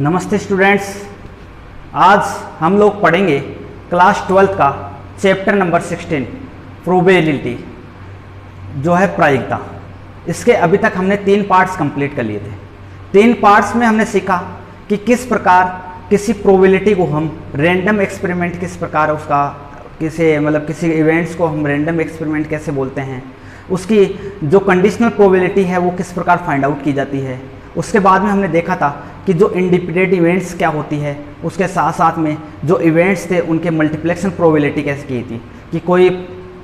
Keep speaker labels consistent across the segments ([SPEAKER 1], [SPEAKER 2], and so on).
[SPEAKER 1] नमस्ते स्टूडेंट्स। आज हम लोग पढ़ेंगे क्लास 12 का चैप्टर नंबर 16 प्रोबेबिलिटी, जो है प्रायिकता। इसके अभी तक हमने 3 पार्ट्स कंप्लीट कर लिए थे। 3 पार्ट्स में हमने सीखा कि किस प्रकार किसी प्रोबेबिलिटी को हम रैंडम एक्सपेरिमेंट, किस प्रकार उसका किसी इवेंट्स को हम रैंडम एक्सपेरिमेंट कैसे बोलते हैं, उसकी जो कंडीशनल प्रोबेबिलिटी है वो किस प्रकार फाइंड आउट की जाती है। उसके बाद में हमने देखा था कि जो इंडिपेंडेंट इवेंट्स क्या होती है, उसके साथ साथ में जो इवेंट्स थे उनके मल्टीप्लेक्शन प्रोबेबिलिटी कैसे की थी, कि कोई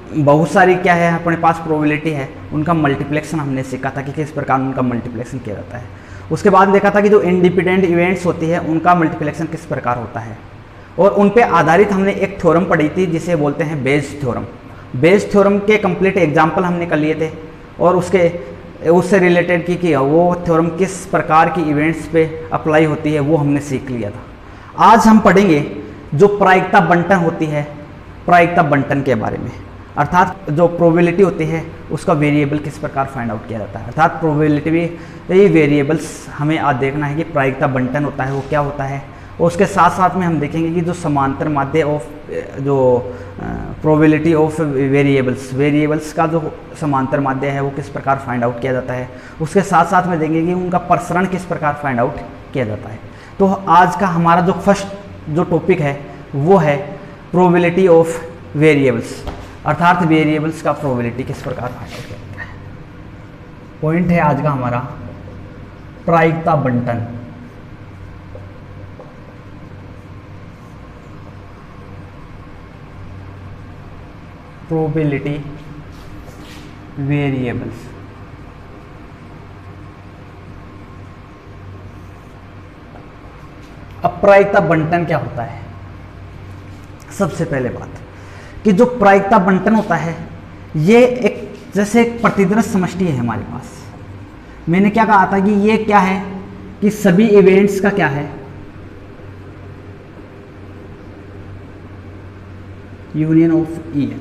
[SPEAKER 1] बहुत सारी क्या है अपने पास प्रोबेबिलिटी है, उनका मल्टीप्लेक्शन हमने सीखा था कि किस प्रकार उनका मल्टीप्लेक्शन किया जाता है। उसके बाद देखा था कि जो इंडिपेंडेंट इवेंट्स होती है उनका मल्टीप्लेक्शन किस प्रकार होता है, और उन पे आधारित हमने एक थ्योरम पढ़ी थी जिसे बोलते हैं बेज थ्योरम। बेज थ्योरम के कंप्लीट एग्जाम्पल हमने कर लिए थे और उससे रिलेटेड कि वो थ्योरम किस प्रकार की इवेंट्स पे अप्लाई होती है वो हमने सीख लिया था। आज हम पढ़ेंगे जो प्रायिकता बंटन होती है, प्रायिकता बंटन के बारे में, अर्थात जो प्रोबेबिलिटी होती है उसका वेरिएबल किस प्रकार फाइंड आउट किया जाता है। अर्थात प्रोबेबिलिटी वेरिएबल्स हमें आज देखना है कि प्रायिकता बंटन होता है वो क्या होता है, और उसके साथ साथ में हम देखेंगे कि जो समांतर माध्य ऑफ जो प्रोबेबिलिटी ऑफ वेरिएबल्स का जो समांतर माध्य है वो किस प्रकार फाइंड आउट किया जाता है। उसके साथ साथ में देखेंगे कि उनका प्रसरण किस प्रकार फाइंड आउट किया जाता है। तो आज का हमारा जो फर्स्ट जो टॉपिक है वो है प्रोबेबिलिटी ऑफ वेरिएबल्स, अर्थात वेरिएबल्स का प्रोबेबिलिटी किस प्रकार फाइंड आउट किया जाता है। पॉइंट है आज का हमारा प्रायिकता बंटन। Probability variables. अब प्रायिकता बंटन क्या होता है। सबसे पहले बात कि जो प्रायिकता बंटन होता है ये एक जैसे एक प्रतिदर्श समष्टि है हमारे पास। मैंने क्या कहा था कि ये क्या है कि सभी इवेंट्स का क्या है, यूनियन ऑफ ई।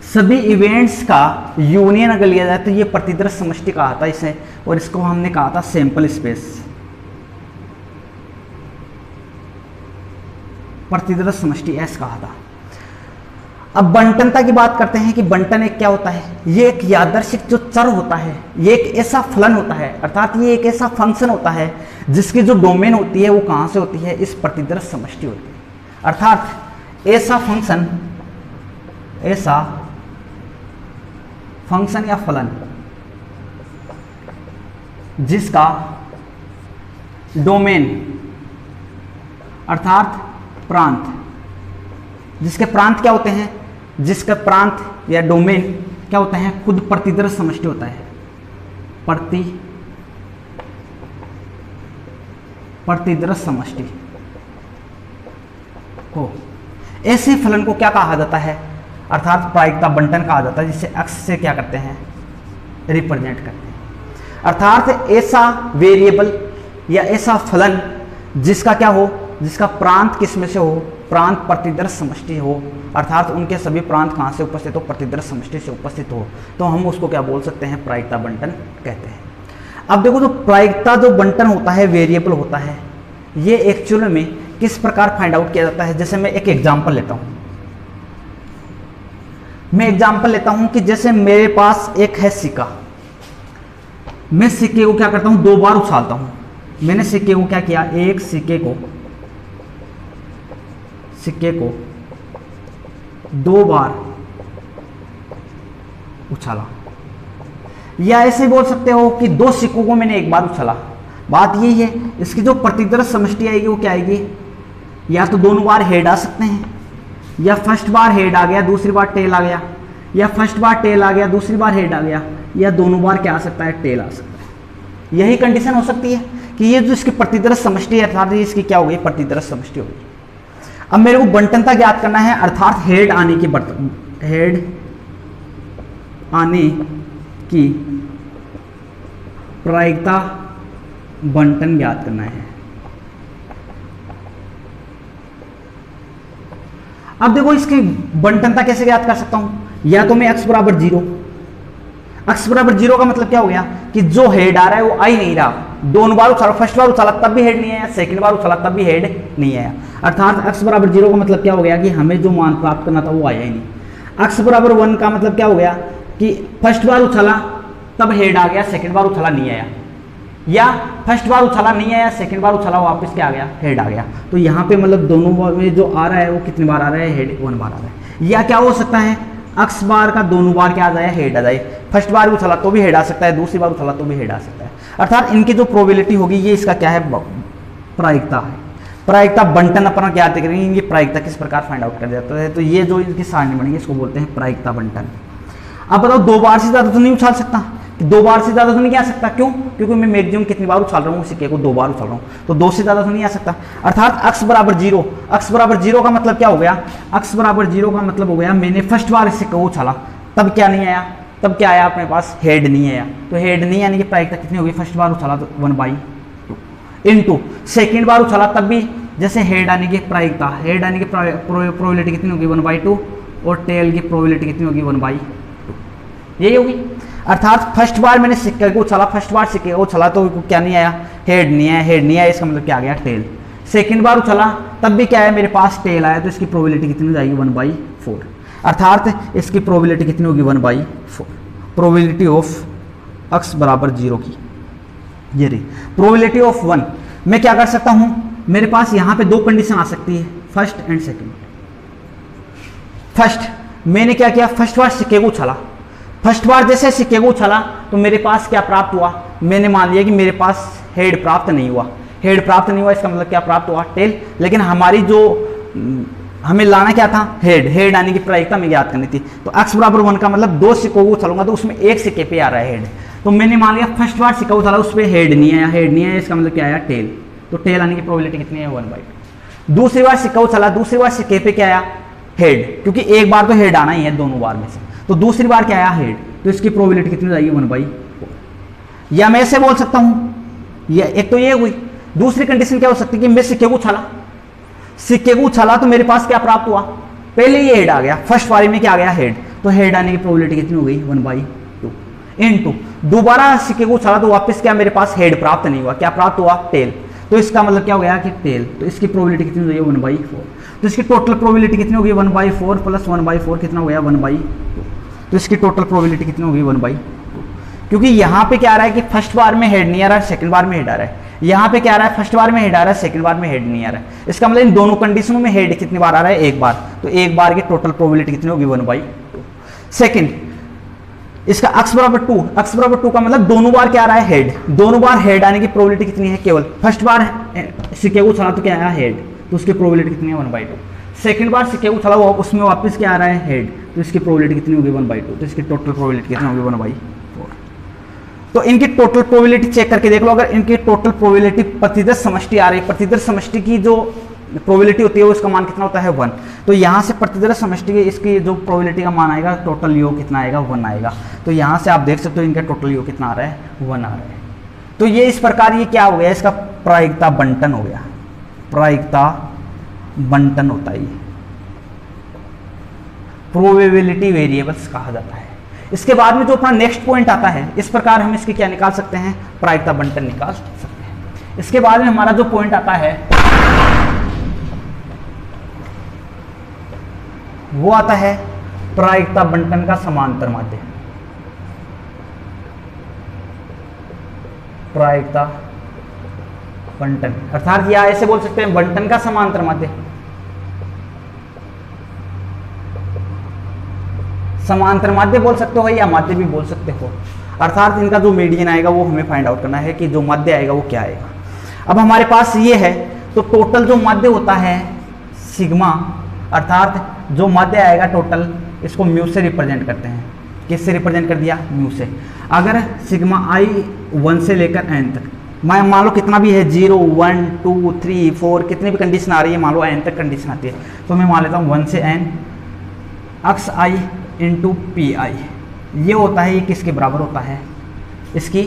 [SPEAKER 1] सभी इवेंट्स का यूनियन अगर लिया जाए तो ये प्रतिदर्श समष्टि कहा था इसे, और इसको हमने कहा था सैंपल स्पेस, प्रतिदर्श समष्टि ऐसा कहा था। अब बंटनता की बात करते हैं कि बंटन एक क्या होता है। ये एक यादृच्छिक जो चर होता है, ये एक ऐसा फलन होता है, अर्थात ये एक ऐसा फंक्शन होता है जिसकी जो डोमेन होती है वो कहां से होती है, इस प्रतिदर्श समष्टि होती है। अर्थात ऐसा फंक्शन या फलन जिसका डोमेन अर्थात प्रांत, जिसके प्रांत क्या होते हैं, जिसका प्रांत या डोमेन क्या होता है, खुद प्रतिदर्श समष्टि होता है। प्रतिदर्श समष्टि को, ऐसे फलन को क्या कहा जाता है, अर्थात प्रायिकता बंटन कहा जाता है, जिसे अक्ष से क्या करते हैं, रिप्रेजेंट करते हैं। अर्थात ऐसा वेरिएबल या ऐसा फलन जिसका क्या हो, जिसका प्रांत किस में से हो, प्रांत प्रतिदर्श समष्टि हो, अर्थात उनके सभी प्रांत कहाँ से उपस्थित हो, प्रतिदर्श समष्टि से उपस्थित हो, तो हम उसको क्या बोल सकते हैं, प्रायिकता बंटन कहते हैं। अब देखो जो प्रायिकता जो बंटन होता है, वेरिएबल होता है, ये एक्चुअल में किस प्रकार फाइंड आउट किया जाता है। जैसे मैं एक एग्जाम्पल लेता हूँ, कि जैसे मेरे पास एक है सिक्का, मैं सिक्के को क्या करता हूं, 2 बार उछालता हूं। मैंने सिक्के को क्या किया, एक सिक्के को 2 बार उछाला, या ऐसे बोल सकते हो कि 2 सिक्कों को मैंने एक बार उछाला। बात यही है, इसकी जो प्रतिदर्श समष्टि आएगी वो क्या आएगी, या तो दोनों बार हेड आ सकते हैं, या फर्स्ट बार हेड आ गया दूसरी बार टेल आ गया, या फर्स्ट बार टेल आ गया दूसरी बार हेड आ गया, या दोनों बार क्या आ सकता है, टेल आ सकता है। यही कंडीशन हो सकती है कि ये जो इसकी प्रतिदर्श समष्टि है, अर्थात इसकी क्या होगी, प्रतिदर्श समष्टि होगी। अब मेरे को बंटनता ज्ञात करना है, अर्थात हेड आने की प्रायिकता बंटन ज्ञात करना है। अब देखो इसकी बंटनता कैसे ज्ञात कर सकता हूं, या तो मैं x बराबर 0, x बराबर 0 का मतलब क्या हो गया कि जो हेड आ रहा है वो आ ही नहीं रहा, दोनों बार उछाला, फर्स्ट बार उछाला तब भी हेड नहीं आया, सेकंड बार उछाला तब भी हेड नहीं आया। अर्थात x बराबर 0 का मतलब क्या हो गया कि हमें जो मान प्राप्त करना था वो आया ही नहीं। x बराबर 1 का मतलब क्या हो गया कि फर्स्ट बार उछाला तब हेड आ गया, सेकंड बार उछाला नहीं आया, या फर्स्ट बार उछाला नहीं आया, सेकंड बार उछाला वापस क्या आ गया, हेड आ गया। तो यहाँ पे मतलब दोनों बार में जो आ रहा है वो कितनी बार आ रहा है, हेड 1 बार आ रहा है। या क्या हो सकता है, x बार का दोनों बार क्या आ जाए, हेड आ जाए। फर्स्ट बार उछाला तो भी हेड आ सकता है, दूसरी बार उछाला तो भी हेड आ सकता है। अर्थात इनकी जो प्रोबेबिलिटी होगी ये इसका क्या है, प्रायिकता है। प्रायिकता बंटन अपना क्या करेंगे, ये प्रायिकता किस प्रकार फाइंड आउट कर जाता है। तो ये जो इनकी सारणी बनेगी इसको बोलते हैं प्रायिकता बंटन। अब बताओ दो बार से ज्यादा तो नहीं उछाल सकता, दो बार से ज्यादा तो नहीं आ सकता, क्यों? क्योंकि मैं मैक्सिमम कितनी बार उछाल रहा हूँ, सिक्के को 2 बार उछाल रहा हूँ, तो 2 से ज्यादा तो नहीं आ सकता। अर्थात x बराबर 0, x बराबर 0 का मतलब क्या हो गया, x बराबर 0 का मतलब हो गया मैंने फर्स्ट बार सिक्के को उछाला तब क्या नहीं आया, तब क्या आया अपने पास, हेड नहीं आया। तो हेड नहीं आने की प्रायिकता कितनी होगी, फर्स्ट बार उछाला तो 1/2 इंटू सेकेंड बार उछाला तब भी जैसे हेड आने की प्रायिकता, हेड आने की प्रोबेबिलिटी कितनी होगी, 1/2, और टेल की प्रोबेबिलिटी कितनी होगी, 1/2, यही होगी। अर्थात फर्स्ट बार मैंने सिक्के को उछाला, फर्स्ट बार सिक्के को उछाला तो क्या नहीं आया, हेड नहीं आया, हेड नहीं आया, इसका मतलब क्या आ गया, टेल। सेकंड बार उछाला तब भी क्या है, मेरे पास टेल आया, तो इसकी प्रोबेबिलिटी कितनी हो जाएगी, 1/4। अर्थात इसकी प्रोबेबिलिटी कितनी होगी, 1/4। प्रोबेबिलिटी ऑफ x बराबर 0 की ये रही। प्रोबेबिलिटी ऑफ 1 मैं क्या कर सकता हूं, मेरे पास यहां पे 2 कंडीशन आ सकती है, फर्स्ट एंड सेकंड। फर्स्ट मैंने क्या किया, फर्स्ट बार सिक्के को उछाला, फर्स्ट बार जैसे सिक्के को उछाला तो मेरे पास क्या प्राप्त हुआ, मैंने मान लिया कि मेरे पास हेड प्राप्त नहीं हुआ, हेड प्राप्त नहीं हुआ, इसका मतलब क्या प्राप्त हुआ, टेल। लेकिन हमारी जो हमें लाना क्या था, हेड, हेड आने की प्रायिकता में याद करनी थी। तो x बराबर 1 का मतलब 2 सिक्कों को उछालूंगा तो उसमें एक सिक्के पे आ रहा है हेड। तो मैंने मान लिया फर्स्ट बार सिक्का उछाला उस पर हेड नहीं आया, हेड नहीं आया, इसका मतलब क्या आया, टेल। तो टेल आने की प्रोबेबिलिटी कितनी है, 1/2। दूसरी बार सिक्का उछाला, दूसरी बार सिक्के पे क्या आया, हेड, क्योंकि एक बार तो हेड आना ही है दोनों बार में से, तो दूसरी बार क्या आया, हेड, तो इसकी प्रोबेबिलिटी कितनी हो जाएगी, 1/4। या मैं ऐसे बोल सकता हूं, ये एक तो ये हुई। दूसरी कंडीशन क्या हो सकती है कि मैं सिक्के को उछाला, सिक्के को उछाला तो मेरे पास क्या प्राप्त हुआ, पहले ये हेड आ गया, फर्स्ट बारी में क्या आ गया, हेड, तो हेड आने की प्रोबेबिलिटी कितनी हो गई, 1/2 इनटू दोबारा सिक्के को उछाला तो वापस क्या मेरे पास हेड प्राप्त नहीं हुआ, क्या प्राप्त हुआ, टेल। तो इसका मतलब क्या हो गया कि टेल, तो इसकी प्रोबेबिलिटी कितनी हो गई, 1/4। तो इसकी टोटल प्रोबेबिलिटी कितनी होगी, 1/4 प्लस 1/4 कितना हो गया, 1/2। तो इसकी टोटल प्रोबेबिलिटी कितनी होगी, 1/2। क्योंकि यहाँ पे क्या आ रहा है कि फर्स्ट बार में हेड नहीं आ रहा है, सेकंड बार में हेड आ रहा है। यहाँ पे क्या आ रहा है, फर्स्ट बार में हेड आ रहा है, सेकंड बार में हेड नहीं आ रहा है। इसका मतलब इन दोनों कंडीशनों में हेड कितनी बार आ रहा है, एक बार। तो एक बार की टोटल प्रोबेबिलिटी कितनी होगी, 1/2। सेकंड इसका x बराबर 2, x बराबर 2 का मतलब दोनों बार क्या आ रहा है, हेड, दोनों बार हेड आने की प्रोबेबिलिटी कितनी है, केवल फर्स्ट बार सिक्के को उछाला तो क्या आया, हेड, तो उसकी प्रोबेबिलिटी कितनी है, 1/2। सेकंड बार सिक्के को उछाला उसमें वापस क्या आ रहा है, हेड, तो इसकी प्रोबेबिलिटी कितनी होगी, 1/2। तो इसकी टोटल प्रोबेबिलिटी कितनी होगी, 1/4। तो इनकी टोटल प्रोबेबिलिटी चेक करके देख लो, अगर इनकी टोटल प्रोबेबिलिटी प्रतिदर्श समष्टि आ रही है, प्रतिदर्श समष्टि की जो प्रोबेबिलिटी होती है उसका मान कितना होता है, 1। तो यहाँ से प्रतिदर्श समष्टि की इसकी जो प्रोबेबिलिटी का मान आएगा, टोटल योग कितना आएगा, 1 आएगा। तो यहाँ से आप देख सकते हो इनका टोटल योग कितना आ रहा है, 1 आ रहा है। तो ये इस प्रकार ये क्या हो गया, इसका प्रायिकता बंटन हो गया, प्रायिकता बंटन होता है, ये प्रोबेबिलिटी वेरिएबल्स कहा जाता है। इसके बाद में जो अपना नेक्स्ट पॉइंट आता है, इस प्रकार हम इसकी क्या निकाल सकते हैं, प्रायिकता बंटन निकाल सकते हैं। इसके बाद में हमारा जो पॉइंट आता है वो आता है प्रायिकता बंटन का समांतर माध्य। प्रायिकता बंटन अर्थात या ऐसे बोल सकते हैं बंटन का समांतर माध्य, समांतर माध्य बोल सकते हो या माध्य भी बोल सकते हो। अर्थात इनका जो मीडियन आएगा वो हमें फाइंड आउट करना है कि जो माध्य आएगा वो क्या आएगा। अब हमारे पास ये है, तो टोटल जो माध्य होता है सिग्मा, अर्थात जो माध्य आएगा टोटल, इसको म्यू से रिप्रेजेंट करते हैं। किससे रिप्रेजेंट कर दिया, म्यू से। अगर सिग्मा आई 1 से लेकर n तक, मैं मान लो कितना भी है 0 1 2 3 4 कितनी भी कंडीशन आ रही है, मान लो n तक कंडीशन आती है, तो मैं मान लेता हूँ 1 से n x I into P I, ये होता है, ये किसके बराबर होता है, इसकी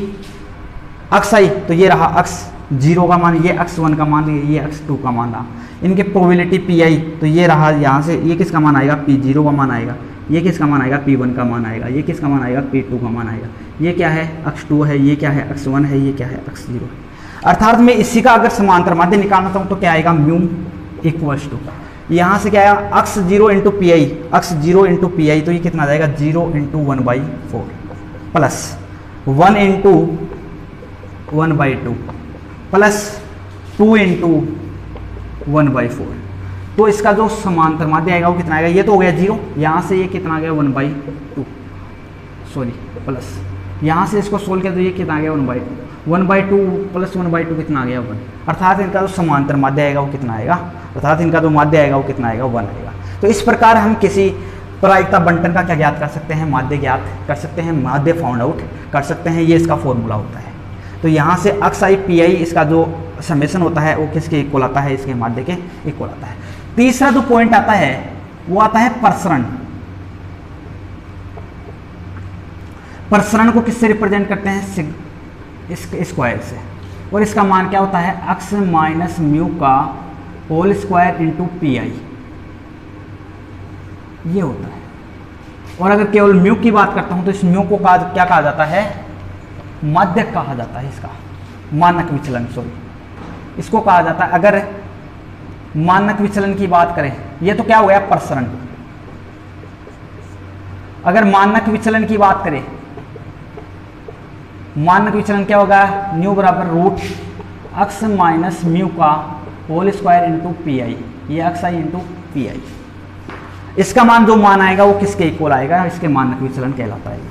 [SPEAKER 1] एक्स आई, तो ये रहा एक्स 0 का मान, ये एक्स 1 का मान, ये एक्स 2 का मान रहा। इनके प्रोबेबिलिटी पी आई, तो ये रहा, यहाँ से ये किसका मान आएगा, P0 का मान आएगा, ये किसका मान आएगा, P1 का मान आएगा, ये किसका मान आएगा, P2 का मान आएगा। ये क्या है, x2 है, ये क्या है, x1 है, ये क्या है, x0 है। अर्थात मैं इसी का अगर समांतर माध्य निकालना चाहूँ तो क्या आएगा, म्यू इक्वल्स टू, यहाँ से क्या आएगा, X 0 into P I, X 0 into P I, तो ये कितना आ जाएगा 0 into 1/4 plus 1 into 1/2 plus 2 into 1/4। तो इसका जो समांतर माध्य आएगा वो कितना आएगा, ये तो हो गया 0, यहाँ से ये कितना आ गया 1/2, सॉरी प्लस यहाँ से इसको सोल्व किया तो ये कितना आ गया 1/2 प्लस 1/2 कितना आ गया 1। अर्थात इनका जो समांतर माध्य आएगा वो कितना आएगा, अर्थात इनका जो माध्य आएगा वो कितना आएगा 1 आएगा। तो इस प्रकार हम किसी प्रायिकता बंटन का क्या ज्ञात कर सकते हैं, माध्य ज्ञात कर सकते हैं, माध्य फाउंड आउट कर सकते हैं, ये इसका फॉर्मूला होता है। तो यहाँ से अक्स आई पी आई इसका जो समेशन होता है वो किसके इक्वल आता है, इसके माध्य के इक्वल आता है। तीसरा जो पॉइंट आता है वो आता है प्रसरण। प्रसरण को किससे रिप्रेजेंट करते हैं, इस स्क्वायर से, और इसका मान क्या होता है, अक्स माइनस म्यू का whole square into P I, ये होता है। और अगर केवल म्यू की बात करता हूं तो इस म्यू को क्या कहा जाता है, माध्य कहा जाता है, इसका मानक विचलन, सॉरी इसको कहा जाता है। अगर मानक विचलन की बात करें, ये तो क्या हो गया प्रसरण। अगर मानक विचलन की बात करें, मानक विचलन क्या होगा, न्यू बराबर रूट अक्स माइनस म्यू का whole square into P I, ये X i into P I. इसका मान जो मान आएगा वो किसके इक्वल आएगा, इसके मानक विचलन कहलाता है ये,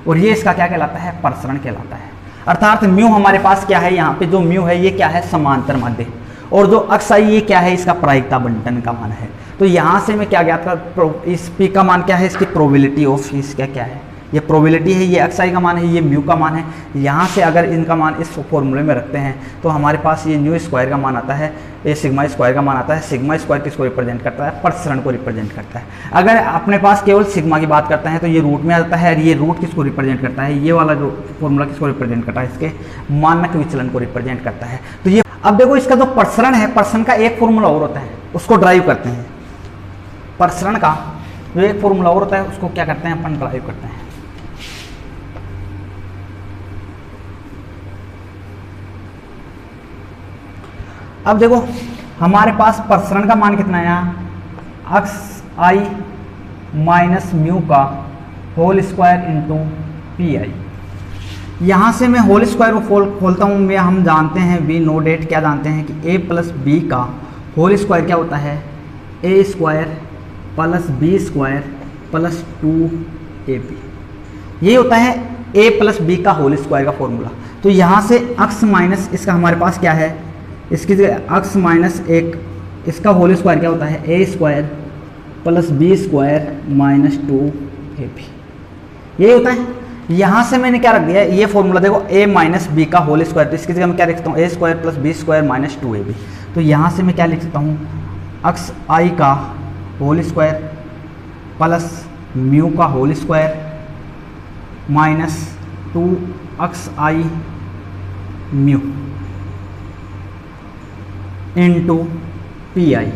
[SPEAKER 1] और ये इसका क्या कहलाता है, प्रसरण कहलाता है। अर्थात म्यू हमारे पास क्या है, यहाँ पे जो म्यू है ये क्या है, समांतर माध्य, और जो अक्स आई ये क्या है, इसका प्रायिकता बंटन का मान है। तो यहाँ से मैं क्या ज्ञात कर, इस पी का मान क्या है, इसकी प्रोबेबिलिटी ऑफ, इसका क्या है, ये प्रोबेबिलिटी है, ये अक्स आई का मान है, ये म्यू का मान है। यहाँ से अगर इनका मान इस फॉर्मूले में रखते हैं तो हमारे पास ये न्यू स्क्वायर का मान आता है, ये सिग्मा स्क्वायर का मान आता है। सिग्मा स्क्वायर किसको रिप्रेजेंट करता है, प्रसरण को रिप्रेजेंट करता है। अगर अपने पास केवल सिग्मा की बात करते हैं तो ये रूट में आता है, और ये रूट किसको रिप्रेजेंट करता है, ये वाला जो फॉर्मूला किसको रिप्रेजेंट करता है, इसके मानक विचलन को रिप्रेजेंट करता है। तो ये अब देखो इसका जो प्रसरण है, प्रसरण का एक फॉर्मूला और होता है, उसको ड्राइव करते हैं। प्रसरण का जो एक फॉर्मूला और होता है उसको क्या करते हैं, अपन ड्राइव करते हैं। अब देखो हमारे पास प्रसरण का मान कितना है, यहाँ अक्स आई माइनस म्यू का whole square into P I. यहाँ से मैं होल स्क्वायर को खोलता हूँ, मैं हम जानते हैं वी नो डेट, क्या जानते हैं कि a प्लस बी का होल स्क्वायर क्या होता है, a square plus B square plus 2ab, ये होता है a प्लस बी का होल स्क्वायर का फॉर्मूला। तो यहाँ से अक्स माइनस इसका हमारे पास क्या है, इसकी जगह अक्स माइनस एक, इसका होल स्क्वायर क्या होता है, a square plus B square minus 2ab, ये होता है। यहाँ से मैंने क्या रख दिया है, ये फॉर्मूला देखो a माइनस बी का होल स्क्वायर, तो इसकी जगह मैं क्या लिख सकता हूँ, a square plus B square minus 2ab। तो यहाँ से मैं क्या लिख सकता हूँ, अक्स आई का होल स्क्वायर प्लस म्यू का whole square minus 2 X I mu into P I.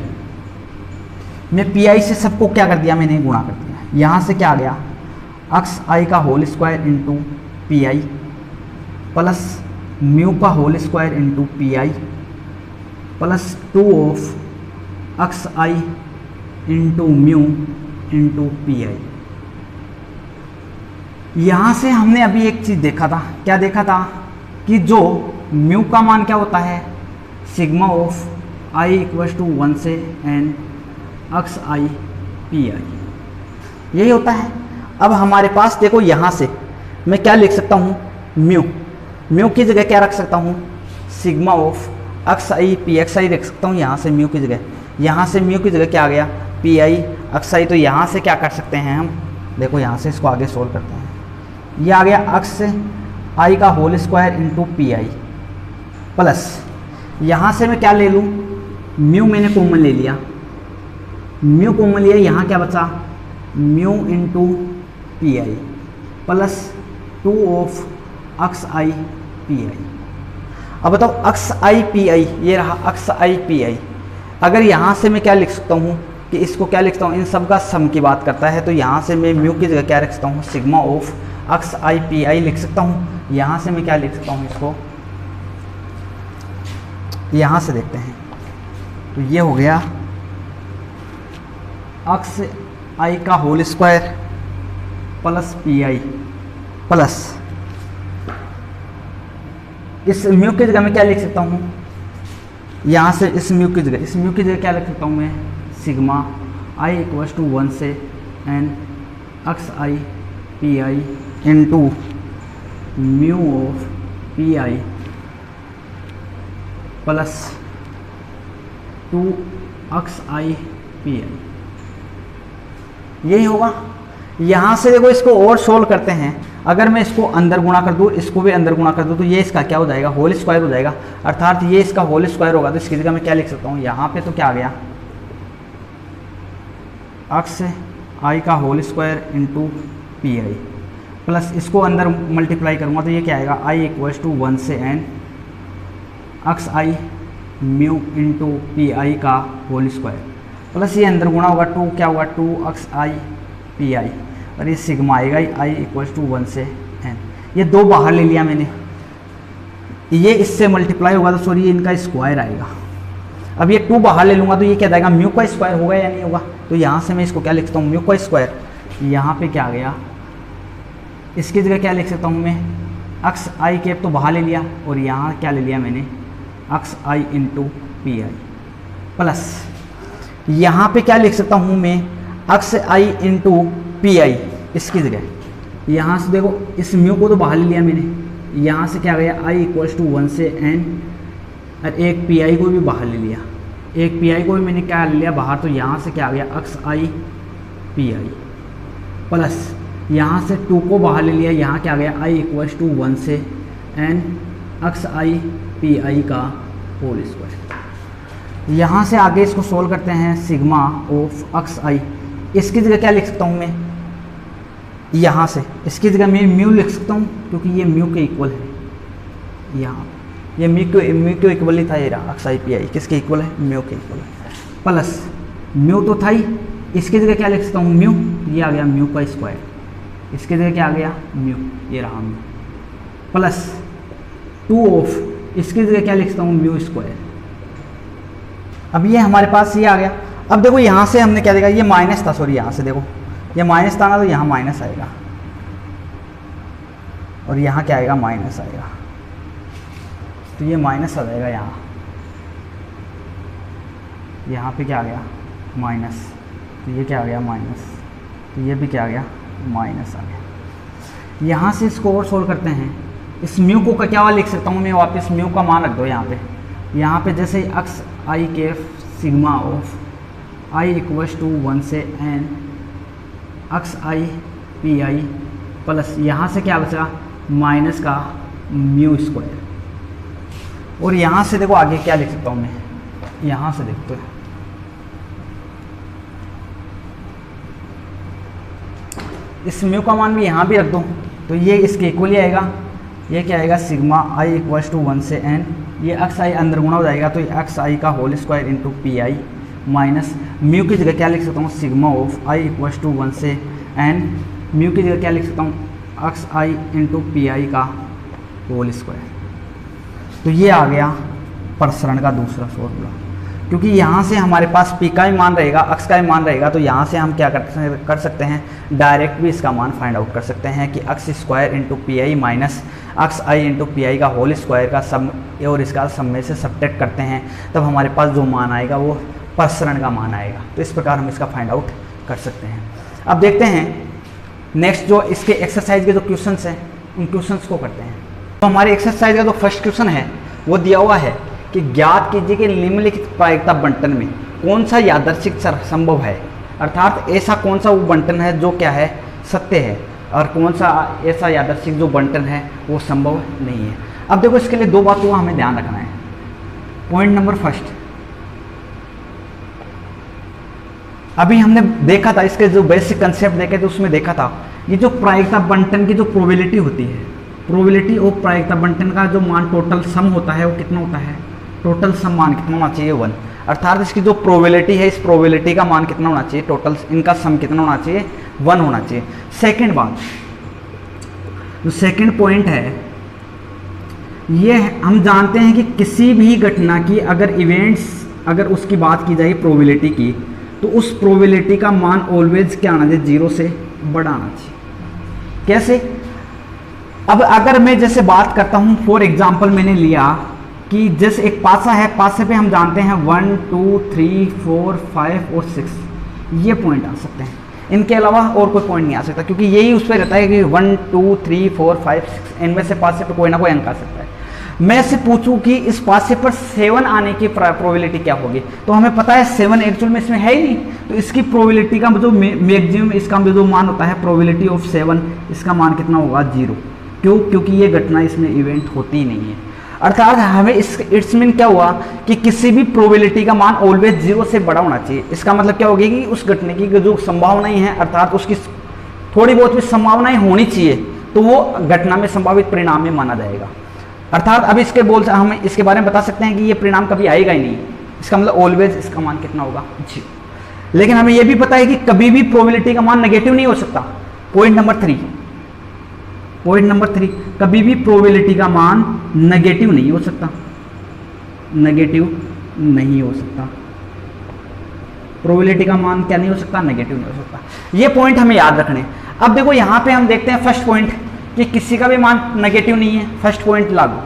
[SPEAKER 1] मैं पी आई से सबको क्या कर दिया, मैंने गुणा कर दिया। यहाँ से क्या आ गया, अक्स आई का whole square into P I plus mu का whole square into P I plus 2 of X i into mu into P I. यहाँ से हमने अभी एक चीज़ देखा था, क्या देखा था कि जो म्यू का मान क्या होता है, sigma of I equals to 1 से N X I P I, यही होता है। अब हमारे पास देखो यहाँ से मैं क्या लिख सकता हूँ, म्यू, म्यू की जगह क्या रख सकता हूँ, sigma of X I p x i रख सकता हूँ यहाँ से म्यू की जगह। यहाँ से म्यू की जगह क्या आ गया, पी आई अक्स आई। तो यहाँ से क्या कर सकते हैं हम, देखो यहाँ से इसको आगे सोल्व करते हैं। ये आ गया अक्स आई का whole square into P I plus यहाँ से मैं क्या ले लूँ, म्यू मैंने कॉमन ले लिया, म्यू कॉमन लिया, यहाँ क्या बचा, mu into P I plus 2 of X I P I. अब बताओ अक्स आई पी आई, ये रहा अक्स आई पी आई। अगर यहाँ से मैं क्या लिख सकता हूँ कि इसको क्या लिखता हूँ, इन सब का सम की बात करता है। तो यहाँ से मैं म्यू की जगह क्या रख सकता हूँ, sigma of X I P I लिख सकता हूँ। यहाँ से मैं क्या लिख सकता हूँ, इसको यहाँ से देखते हैं तो ये हो गया अक्स आई का होल स्क्वायर प्लस पी आई प्लस इस म्यू की जगह मैं क्या लिख सकता हूँ, यहाँ से इस म्यू की जगह क्या लिख सकता हूँ मैं, सिग्मा आई इक्वल्स टू 1 से N X I P I into mu of P I plus 2 X I P I, यही होगा। यहाँ से देखो इसको और सोल्व करते हैं, अगर मैं इसको अंदर गुणा कर दूँ, इसको भी अंदर गुणा कर दूँ, तो ये इसका क्या हो जाएगा, होल स्क्वायर हो जाएगा, अर्थात ये इसका होल स्क्वायर होगा। तो इसकी जगह मैं क्या लिख सकता हूँ, यहाँ पे तो क्या आ गया, अक्स आई का whole square into P I plus इसको अंदर मल्टीप्लाई करूँगा तो ये क्या आएगा, आई इक्वल्स टू 1 से N X I mu into P I का होल स्क्वायर प्लस ये अंदर गुणा होगा 2 क्या होगा, 2 अक्स आई पी आई और ये सिग्मा आएगा आई इक्वल्स टू 1 से एन। ये दो बाहर ले लिया मैंने, ये इससे मल्टीप्लाई होगा तो सॉरी ये इनका स्क्वायर आएगा। अब ये 2 बाहर ले लूँगा तो ये क्या जाएगा, म्यू का स्क्वायर होगा या नहीं होगा, तो यहाँ से मैं इसको क्या लिख सकता हूँ, म्यू का स्क्वायर। यहाँ पे क्या आ गया, इसकी जगह क्या लिख सकता हूँ मैं, अक्स आई कैप तो बाहर ले लिया और यहाँ क्या ले लिया मैंने, अक्स i into P I plus यहाँ पे क्या लिख सकता हूँ मैं, अक्स आई इंटू पी आई, इसकी जगह यहाँ से देखो इस म्यू को तो बाहर ले लिया मैंने, यहाँ से क्या गया आई इक्वल्स टू 1 से एन और एक पी आई को भी बाहर ले लिया, एक पी आई को भी मैंने क्या ले लिया बाहर, तो यहाँ से क्या आ गया अक्स आई पी आई प्लस यहाँ से 2 को बाहर ले लिया, यहाँ क्या आ गया आई इक्वल्स टू 1 से एन अक्स आई पी आई का होल स्क्वायर। यहाँ से आगे इसको सोल्व करते हैं, सिग्मा ऑफ अक्स आई, इसकी जगह क्या लिख सकता हूँ मैं, यहाँ से इसकी जगह मैं म्यू लिख सकता हूँ क्योंकि ये म्यू के इक्वल है, यहाँ ये म्यू के इक्वल ही था, ये रहा अक्स आई पी आई किसके इक्वल है, म्यू के इक्वल है प्लस म्यू तो था ही, इसकी जगह क्या लिख सकता हूँ म्यू, ये आ गया म्यू का स्क्वायर, इसकी जगह क्या आ गया म्यू, ये रहा म्यू प्लस 2 ऑफ इसकी जगह क्या लिख सकता हूँ म्यू स्क्वायर। अब ये हमारे पास ये आ गया। अब देखो यहाँ से हमने क्या देखा, ये माइनस था, सॉरी यहाँ से देखो ये माइनस था ना, तो यहाँ माइनस आएगा और यहाँ क्या आएगा, माइनस आएगा, तो ये माइनस आ जाएगा यहाँ पे क्या आ गया माइनस, तो ये क्या आ गया माइनस, तो ये भी क्या आ गया माइनस आ गया। यहाँ से इसको और सोल्व करते हैं, इस म्यू को का क्या लिख सकता हूँ मैं, वापस म्यू का मान रख दो यहाँ पे जैसे ही अक्स आई के sigma of I equals to 1 से एन अक्स आई पी आई प्लस यहाँ से क्या बचेगा माइनस का म्यू स्क्वायर, और यहाँ से देखो आगे क्या लिख सकता हूँ मैं, यहाँ से देखते हैं इस म्यू का मान भी यहाँ भी रख दो तो ये इसके इक्वल ही आएगा, ये क्या आएगा सिग्मा आई इक्वल्स टू 1 से एन, ये अक्स आई अंदर गुणा हो जाएगा तो ये अक्स आई का whole square into P I minus mu की जगह क्या लिख सकता हूँ sigma of I equals to 1 से एन, म्यू की जगह क्या लिख सकता हूँ X i into P I का होल स्क्वायर। तो ये आ गया प्रसरण का दूसरा फॉर्मूला, क्योंकि यहाँ से हमारे पास पी का ही मान रहेगा, अक्स का ही मान रहेगा, तो यहाँ से हम क्या कर सकते हैं, डायरेक्ट भी इसका मान फाइंड आउट कर सकते हैं कि x square into P I minus x i into P I का होल स्क्वायर का सम और इसका सम में से सब्ट्रैक्ट करते हैं, तब हमारे पास जो मान आएगा वो प्रसरण का मान आएगा। तो इस प्रकार हम इसका फाइंड आउट कर सकते हैं। अब देखते हैं नेक्स्ट जो इसके एक्सरसाइज के जो क्वेश्चंस हैं उन क्वेश्चंस को करते हैं। तो हमारे एक्सरसाइज का जो फर्स्ट क्वेश्चन है वो दिया हुआ है कि ज्ञात कीजिए कि निम्नलिखित प्रायिकता बंटन में कौन सा यादृच्छिक संभव है, अर्थात ऐसा कौन सा वो बंटन है जो क्या है सत्य है और कौन सा ऐसा यादृच्छिक जो बंटन है वो संभव नहीं है। अब देखो इसके लिए दो बातों का हमें ध्यान रखना है। पॉइंट नंबर फर्स्ट, अभी हमने देखा था इसके जो बेसिक कंसेप्ट देखे थे उसमें देखा था ये जो प्रायिकता बंटन की जो प्रोबेबिलिटी होती है, प्रोबेबिलिटी ऑफ प्रायिकता बंटन का जो मान टोटल सम होता है वो कितना होता है, टोटल सम मान कितना होना चाहिए 1, अर्थात इसकी जो प्रोबेबिलिटी है इस प्रोबेबिलिटी का मान कितना होना चाहिए, टोटल इनका सम कितना होना चाहिए 1 होना चाहिए। सेकंड बात, जो सेकंड पॉइंट है ये हम जानते हैं कि किसी भी घटना की अगर इवेंट्स, अगर उसकी बात की जाए प्रोबेबिलिटी की, तो उस प्रोबेबिलिटी का मान ऑलवेज क्या आना चाहिए, 0 से बड़ा आना चाहिए। कैसे? अब अगर मैं जैसे बात करता हूँ, फॉर एग्जांपल मैंने लिया कि जैसे एक पासा है, पासे पे हम जानते हैं 1 2 3 4 5 और 6 ये पॉइंट आ सकते हैं, इनके अलावा और कोई पॉइंट नहीं आ सकता, क्योंकि यही उस पर रहता है कि 1 2 3 4 5 6 इनमें से पासे पे कोई ना कोई अंक आ सकता है। मैं से पूछूं कि इस पासे पर 7 आने की प्रोबेबिलिटी क्या होगी, तो हमें पता है 7 एक्चुअल में इसमें है ही नहीं, तो इसकी प्रोबेबिलिटी का जो मैक्सिमम इसका जो मान होता है प्रोबेबिलिटी ऑफ 7, इसका मान कितना होगा, 0। क्यों? क्योंकि ये घटना इसमें इवेंट होती ही नहीं है। अर्थात हमें इट्स मीन क्या हुआ कि किसी भी प्रोबेबिलिटी का मान ऑलवेज 0 से बड़ा होना चाहिए। इसका मतलब क्या होगी कि उस घटने की जो संभावनाएं हैं, अर्थात उसकी थोड़ी बहुत भी संभावनाएं होनी चाहिए, तो वो घटना में संभावित परिणाम में माना जाएगा। अर्थात अब इसके बोल हम इसके बारे में बता सकते हैं कि ये परिणाम कभी आएगा ही नहीं, इसका मतलब ऑलवेज इसका मान कितना होगा, 0। लेकिन हमें यह भी पता है कि कभी भी प्रोबेबिलिटी का मान नेगेटिव नहीं हो सकता। पॉइंट नंबर 3, कभी भी प्रोबेबिलिटी का मान नेगेटिव नहीं हो सकता, नेगेटिव नहीं हो सकता। प्रोबेबिलिटी का मान क्या नहीं हो सकता, नेगेटिव नहीं हो सकता। ये पॉइंट हमें याद रखने। अब देखो यहाँ पे हम देखते हैं फर्स्ट पॉइंट कि किसी का भी मान नेगेटिव नहीं है, फर्स्ट पॉइंट लागू।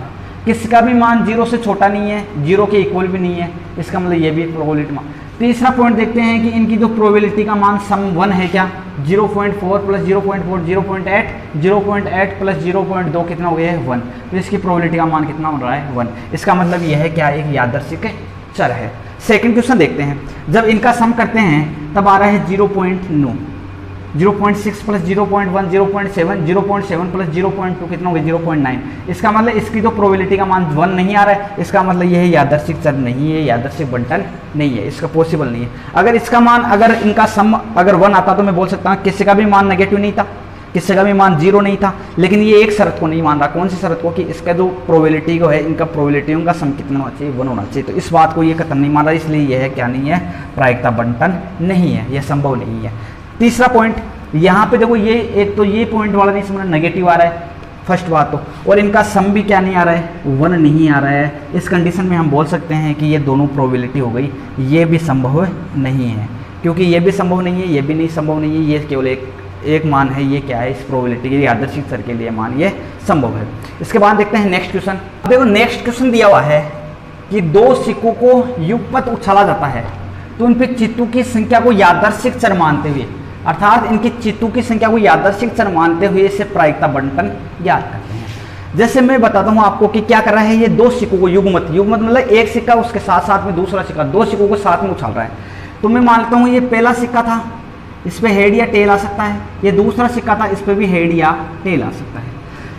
[SPEAKER 1] किसी का भी मान 0 से छोटा नहीं है, 0 के इक्वल भी नहीं है, इसका मतलब ये भी प्रोबेबिलिटी मान। तीसरा पॉइंट देखते हैं कि इनकी जो प्रोबेबिलिटी का मान सम 1 है क्या, 0.4 प्लस 0.4 0.8, 0.8 प्लस 0.2 कितना हो गया है, 1। तो इसकी प्रोबेबिलिटी का मान कितना हो रहा है, 1। इसका मतलब यह है क्या, एक यादृच्छिक चर है। सेकंड क्वेश्चन देखते हैं, जब इनका सम करते हैं तब आ रहा है 0.9, 0.6 प्लस 0.1 0.7, 0.7 प्लस 0.2 कितना हो गया, 0.9। इसका मतलब इसकी जो प्रोबेबिलिटी का मान 1 नहीं आ रहा है, इसका मतलब यह यादृच्छिक चर नहीं है, यादृच्छिक बंटन नहीं है, इसका पॉसिबल नहीं है। अगर इसका मान, अगर इनका सम अगर 1 आता तो मैं बोल सकता हूँ किसी का भी मान नेगेटिव नहीं था, किसी का भी मान 0 नहीं था। लेकिन ये एक शर्त को नहीं मान रहा, कौन सी शर्त को, कि इसका जो प्रोबेबिलिटी को है, इनका प्रोबेबिलिटियों का सम कितना होना चाहिए, 1 होना चाहिए। तो इस बात को ये कतई नहीं मान रहा, इसलिए यह क्या नहीं है, प्रायिकता बंटन नहीं है, यह संभव नहीं है। तीसरा पॉइंट यहाँ पे देखो, ये एक तो ये पॉइंट वाला नहीं समझना, नेगेटिव आ रहा है फर्स्ट बात तो, और इनका सम भी क्या नहीं आ रहा है, 1 नहीं आ रहा है। इस कंडीशन में हम बोल सकते हैं कि ये दोनों प्रोबेबिलिटी हो गई, ये भी संभव नहीं है, क्योंकि ये भी संभव नहीं है, ये भी नहीं संभव नहीं है, ये केवल एक मान है, ये क्या है, इस प्रोबेबिलिटी के यादृच्छिक चर के लिए मान ये संभव है। इसके बाद देखते हैं नेक्स्ट क्वेश्चन। देखो नेक्स्ट क्वेश्चन दिया हुआ है कि 2 सिक्कों को युगपत उछाला जाता है, तो उन पे चित्तों की संख्या को यादृच्छिक चर मानते हुए, अर्थात इनकी चित्तों की संख्या को यादृच्छिक चर मानते हुए इसे प्रायिकता बंटन ज्ञात करते हैं। जैसे मैं बताता हूँ आपको कि क्या कर रहा है, ये 2 सिक्कों को युग्मत मतलब एक सिक्का उसके साथ साथ में दूसरा सिक्का, 2 सिक्कों को साथ में उछाल रहा है। तो मैं मानता हूँ ये पहला सिक्का था, इस पर हेड या टेल आ सकता है, ये दूसरा सिक्का था, इस पर भी हेड या टेल आ सकता है।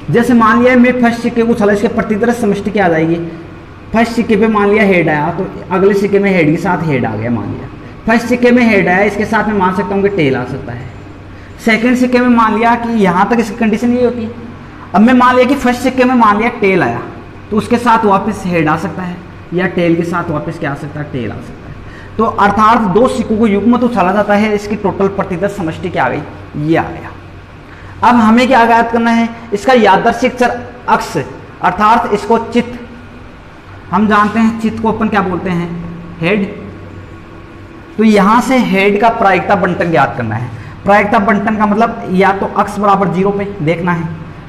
[SPEAKER 1] जैसे मान लिया मैं फर्स्ट सिक्के को उछाला, इसके प्रतिदर्श समष्टि क्या आ जाएगी, फर्स्ट सिक्के पे मान लिया हेड आया, तो अगले सिक्के में हेड के साथ हेड आ गया, मान लिया फर्स्ट सिक्के में हेड आया, इसके साथ में मान सकता हूँ कि टेल आ सकता है। सेकंड सिक्के में मान लिया कि यहाँ तक इसकी कंडीशन ये होती है। अब मैं मान लिया कि फर्स्ट सिक्के में मान लिया टेल आया, तो उसके साथ वापस हेड आ सकता है, या टेल के साथ वापस क्या आ सकता है, टेल आ सकता है। तो अर्थात 2 सिक्कों को युग्मत उछाला जाता है, इसकी टोटल प्रतिदर्श समष्टि क्या आ गई, ये आ गया। अब हमें क्या ज्ञात करना है, इसका यादृच्छिक चर अक्ष, अर्थात इसको चित्त, हम जानते हैं चित्त को अपन क्या बोलते हैं, हेड। तो यहां से हेड का प्रायिकता बंटन ज्ञात करना है। प्रायिकता बंटन का मतलब या तो अक्ष बराबर 0 पे देखना है,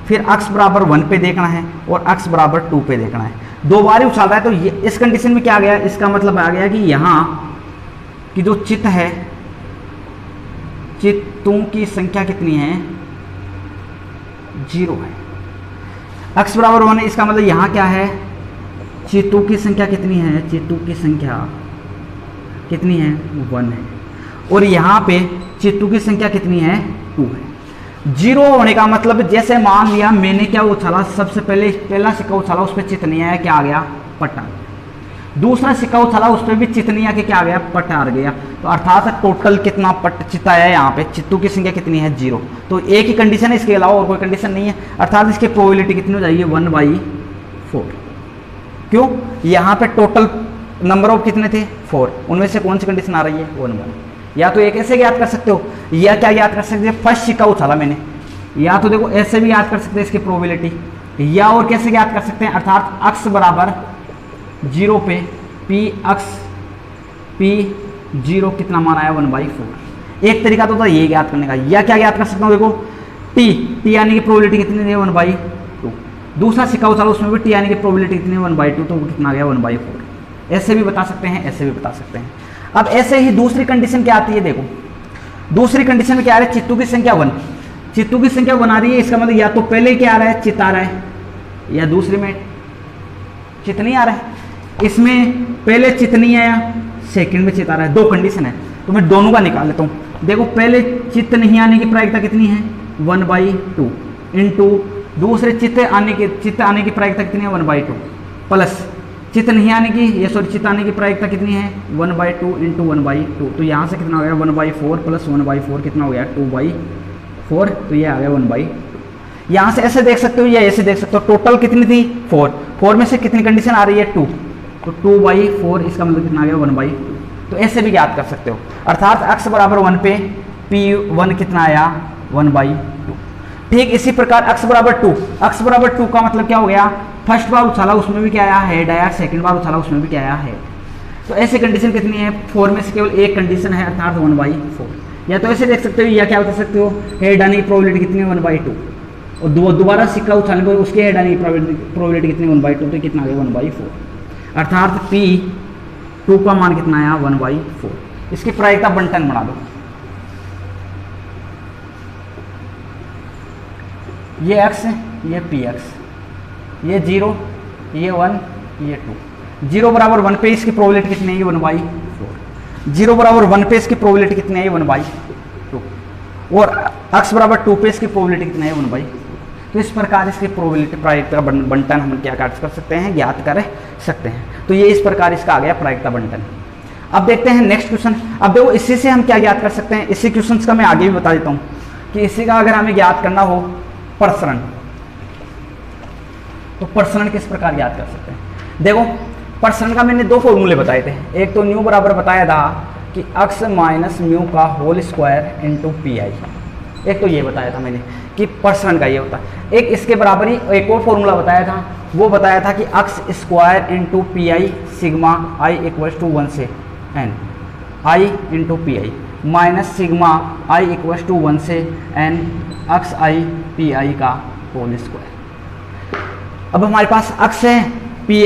[SPEAKER 1] फिर अक्ष बराबर 1 पे देखना है, और अक्ष बराबर 2 पे देखना है। 2 बार ही उछाल रहा है, तो ये इस कंडीशन में क्या आ गया, इसका मतलब आ गया कि यहाँ की जो चित्त है, चित्तों की संख्या कितनी है, 0 है। अक्ष बराबर 1 है, इसका मतलब यहाँ क्या है, चित्तों की संख्या कितनी है, चित्तों की संख्या कितनी है, 1 है। और यहाँ पे चित्तों की संख्या कितनी है, 2 है। 0 होने का मतलब, जैसे मान लिया मैंने क्या उछाला, सबसे पहले पहला सिक्का उछाला, उस पर चित्त नहीं आया, क्या आ गया, पट आ गया। दूसरा सिक्का उछाला, उस पर भी चित्त नहीं आया, क्या आ गया, पट आ गया। तो अर्थात टोटल कितना पट चित्त आया है, यहाँ पे चित्तों की संख्या कितनी है, 0। तो एक ही कंडीशन है, इसके अलावा और कोई कंडीशन नहीं है। अर्थात इसकी प्रोबेबिलिटी कितनी हो जाएगी, 1/4। क्यों, यहाँ पे टोटल नंबर ऑफ कितने थे, 4, उनमें से कौन सी कंडीशन आ रही है, 1/1। या तो एक ऐसे ज्ञात कर सकते हो, या क्या ज्ञात कर सकते हो, फर्स्ट सिक्का उछाला मैंने, या तो देखो ऐसे भी याद कर सकते हैं इसकी प्रोबेबिलिटी, या और कैसे ज्ञात कर सकते हैं, अर्थात अक्स बराबर 0 पे पी अक्स पी 0 कितना मान आया 1/4। एक तरीका तो था ये ज्ञात करने का, या क्या ज्ञात कर सकता हूँ, देखो टी आने की प्रोबेबिलिटी कितनी है 1/2। दूसरा सिक्का उछालो उसमें भी टी आने की प्रोबेबिलिटी कितनी है 1/2, तो कितना आ गया 1/4। ऐसे भी बता सकते हैं, ऐसे भी बता सकते हैं। अब ऐसे ही दूसरी कंडीशन क्या आती है, देखो दूसरी कंडीशन में क्या आ रहा है, चित्तों की संख्या 1, चित्तों की संख्या 1 आ रही है, इसका मतलब या तो पहले क्या आ रहा है चित्त आ रहा है, या दूसरे में चित्त नहीं आ रहा है। इसमें पहले चित्त नहीं आया, सेकंड में चित्त आ रहा है, दो कंडीशन है, तो मैं दोनों का निकाल लेता हूँ। देखो पहले चित्त नहीं आने की प्रायिकता कितनी है 1/2 इंटू दूसरे चित्त आने की प्रायिकता कितनी है 1/2 प्लस चित्त नहीं आने की, ये सॉरी चित्त आने की प्रायिकता कितनी है 1/2 इंटू 1/2, तो यहाँ से कितना हो गया 1/4 प्लस 1/4 कितना हो गया 2/4, तो ये आ गया 1/2। यहाँ से ऐसे देख सकते हो या ऐसे देख सकते हो, टोटल कितनी थी 4 में से कितनी कंडीशन आ रही है 2, तो 2/4 इसका मतलब कितना आ गया 1/2। तो ऐसे भी ज्ञात कर सकते हो, अर्थात अक्स बराबर 1 पे P1 कितना आया 1/2। ठीक इसी प्रकार अक्स बराबर 2, अक्स बराबर 2 का मतलब क्या हो गया, फर्स्ट बार उछाला उसमें भी क्या आया हेड आया, सेकंड बार उछाला उसमें भी क्या आया हेड। तो ऐसी कंडीशन कितनी है 4 में से केवल एक कंडीशन है, अर्थात 1/4। या तो ऐसे देख सकते हो, या क्या बता सकते हो, हेड आने की प्रोबेबिलिटी कितनी है 1/2, और दोबारा सिक्का उछालने पर उसके हेड आने की प्रोबेबिलिटी कितनी 1/2, तो कितना आ गया 1/4। अर्थात P2 का मान कितना आया 1/4। इसकी प्रायिकता बंटन बना दो, ये x है, ये px, ये 0, ये 1, ये 2। 0 बराबर 1 पे इसकी प्रोबेबिलिटी कितनी है 1/4। 0 बराबर 1 पे इसकी प्रोबेबिलिटी कितनी है 1/2, और x बराबर 2 पे इसकी प्रोबेबिलिटी कितनी है 1/2। तो इस प्रकार इसकी प्रोबेबिलिटी प्रायिकता बंटन हम क्या कर सकते हैं, ज्ञात कर सकते हैं। तो ये इस प्रकार इसका आ गया प्रायिकता बंटन। अब देखते हैं नेक्स्ट क्वेश्चन। अब देखो इसी से हम क्या ज्ञात कर सकते हैं, इसी क्वेश्चन का मैं आगे भी बता देता हूँ कि इसी का अगर हमें ज्ञात करना हो प्रसरण, तो प्रसरण किस प्रकार ज्ञात कर सकते हैं। देखो प्रसरण का मैंने दो फॉर्मूले बताए थे, एक तो न्यू बराबर बताया था कि अक्स माइनस म्यू का whole square into P I, एक तो ये बताया था मैंने कि प्रसरण का ये होता है। एक इसके बराबर ही एक और फॉर्मूला बताया था, वो बताया था कि x square into P i sigma i equals to 1 से n i into P I minus sigma i equals to 1 से n अक्स आई पी आई का होल स्क्वायर। अब हमारे पास अक्स है, पी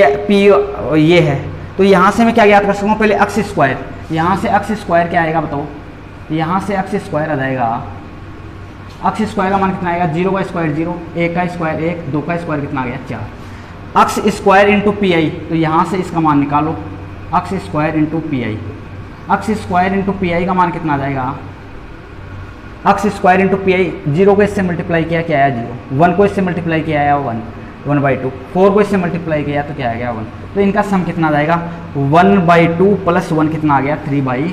[SPEAKER 1] ये है, तो यहाँ से मैं क्या ज्ञात कर सकूँ, पहले अक्स स्क्वायर, यहाँ से अक्स स्क्वायर क्या आएगा बताओ, यहाँ से अक्स स्क्वायर आ जाएगा, अक्स स्क्वायर का मान कितना आएगा 0 का स्क्वायर 0, 1 का स्क्वायर 1, 2 का स्क्वायर कितना आ गया 4। X square into P I, तो यहाँ से इसका मान निकालो, x square into P I, x square into P I का मान कितना आ जाएगा, x square into P i, 0 को इससे मल्टीप्लाई किया क्या आया 0, 1 को इससे मल्टीप्लाई किया आया 1/2, 4 को इससे मल्टीप्लाई किया तो क्या आ गया 1, तो इनका सम कितना आ जाएगा 1/2 प्लस 1 कितना आ गया 3/2।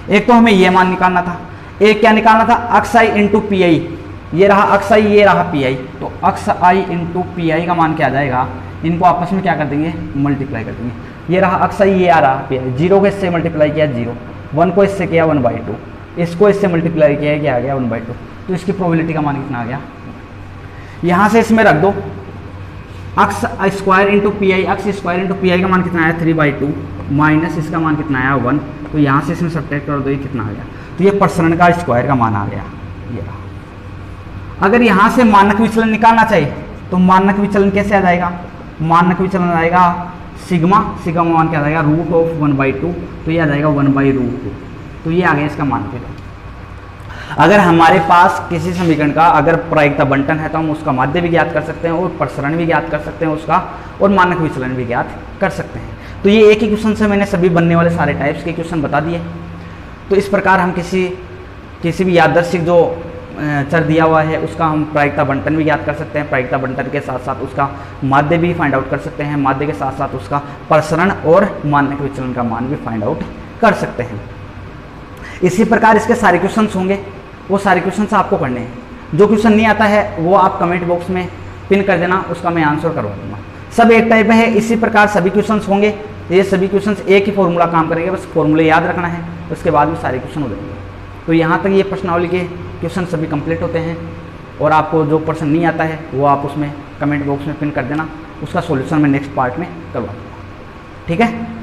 [SPEAKER 1] एक तो हमें ये मान निकालना था, एक क्या निकालना था अक्स आई इंटू पी आई, ये रहा अक्स आई ये रहा पी आई, तो अक्स आई इंटू पी आई का मान क्या आ जाएगा, इनको आपस में क्या कर देंगे मल्टीप्लाई कर देंगे। ये रहा अक्स आई ये आ रहा पी आई, 0 को इससे मल्टीप्लाई किया 0, 1 को इससे किया 1/2, इसको इससे मल्टीप्लाई किया क्या आ गया 1/2, तो इसकी प्रोबेबिलिटी का मान कितना आ गया। यहाँ से इसमें रख दो x square into P I, x square into P I का मान कितना आया 3/2 माइनस इसका मान कितना आया 1, तो यहाँ से इसमें सब्ट्रैक्ट कर दो ये कितना आ गया, तो ये प्रसरण का स्क्वायर का मान आ गया ये रहा। अगर यहाँ से मानक विचलन निकालना चाहिए तो मानक विचलन कैसे आ जाएगा, मानक विचलन आएगा सिग्मा, सिग्मा मान क्या आ जाएगा √1/2, तो ये आ जाएगा 1/√2, तो ये आ गया इसका मान विचलन। अगर हमारे पास किसी समीकरण का अगर प्रायिकता बंटन है तो हम उसका माध्य भी ज्ञात कर सकते हैं और प्रसरण भी ज्ञात कर सकते हैं उसका, और मानक विचलन भी ज्ञात कर सकते हैं। तो ये एक ही क्वेश्चन से मैंने सभी बनने वाले सारे टाइप्स के क्वेश्चन बता दिए। तो इस प्रकार हम किसी भी यादृच्छिक जो चर दिया हुआ है उसका हम प्रायिकता बंटन भी ज्ञात कर सकते हैं, प्रायिकता बंटन के साथ साथ उसका माध्य भी फाइंड आउट कर सकते हैं, माध्य के साथ साथ उसका प्रसरण और मानक विचलन का मान भी फाइंड आउट कर सकते हैं। इसी प्रकार इसके सारे क्वेश्चन होंगे, वो सारे क्वेश्चन आपको करने हैं। जो क्वेश्चन नहीं आता है वो आप कमेंट बॉक्स में पिन कर देना, उसका मैं आंसर करवा दूंगा। सब एक टाइप है, इसी प्रकार सभी क्वेश्चन होंगे। ये सभी क्वेश्चन एक ही फॉर्मूला काम करेंगे, बस फॉर्मूले याद रखना है, उसके बाद में सारे क्वेश्चन हो जाएंगे। तो यहाँ तक ये प्रश्नावली के क्वेश्चन सभी कंप्लीट होते हैं, और आपको जो प्रश्न नहीं आता है वो आप उसमें कमेंट बॉक्स में पिन कर देना, उसका सॉल्यूशन मैं नेक्स्ट पार्ट में करवा दूँगा। ठीक है।